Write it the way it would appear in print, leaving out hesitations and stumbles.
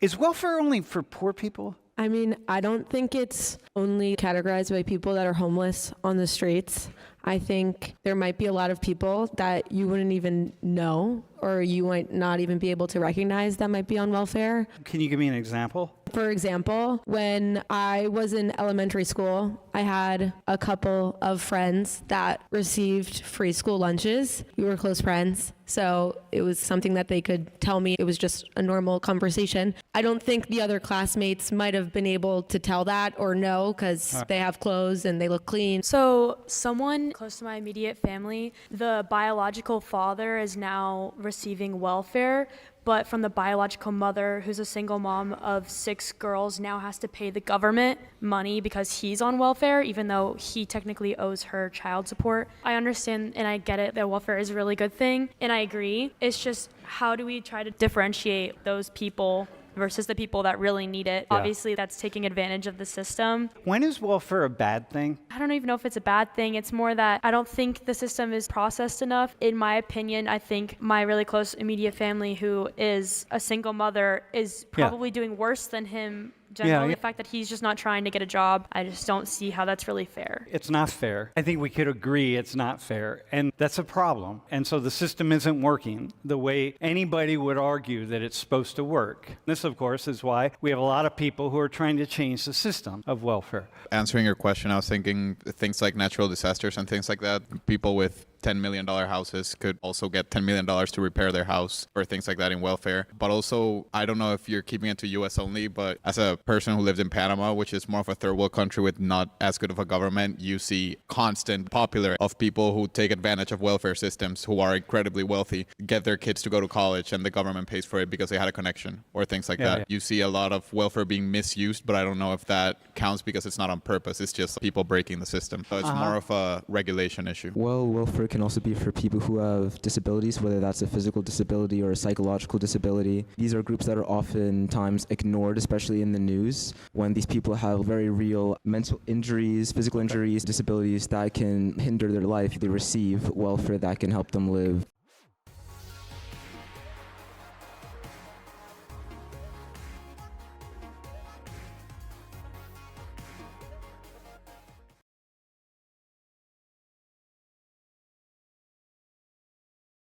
Is welfare only for poor people? I mean, I don't think it's only categorized by people that are homeless on the streets. I think there might be a lot of people that you wouldn't even know or you might not even be able to recognize that might be on welfare. Can you give me an example? For example, when I was in elementary school, I had a couple of friends that received free school lunches. We were close friends, so it was something that they could tell me. It was just a normal conversation. I don't think the other classmates might have been able to tell that or know because they have clothes and they look clean. So someone close to my immediate family, the biological father is now receiving welfare, but from the biological mother, who's a single mom of 6 girls, now has to pay the government money because he's on welfare, even though he technically owes her child support. I understand and I get it that welfare is a really good thing, and I agree. It's just, how do we try to differentiate those people versus the people that really need it? Yeah. Obviously, that's taking advantage of the system. When is welfare a bad thing? I don't even know if it's a bad thing. It's more that I don't think the system is processed enough. In my opinion, I think my really close immediate family, who is a single mother, is probably doing worse than him. Generally, the fact that he's just not trying to get a job, I just don't see how that's really fair. It's not fair. I think we could agree it's not fair, and that's a problem. And so the system isn't working the way anybody would argue that it's supposed to work. This, of course, is why we have a lot of people who are trying to change the system of welfare. Answering your question, I was thinking things like natural disasters and things like that. People with $10 million houses could also get $10 million to repair their house or things like that in welfare. But also, I don't know if you're keeping it to US only, but as a person who lived in Panama, which is more of a third world country with not as good of a government, you see constant popular of people who take advantage of welfare systems who are incredibly wealthy, get their kids to go to college and the government pays for it because they had a connection or things like that. You see a lot of welfare being misused, but I don't know if that counts because it's not on purpose. It's just people breaking the system. So it's more of a regulation issue. Well, welfare can also be for people who have disabilities, whether that's a physical disability or a psychological disability. These are groups that are oftentimes ignored, especially in the news, when these people have very real mental injuries, physical injuries, disabilities that can hinder their life. They receive welfare that can help them live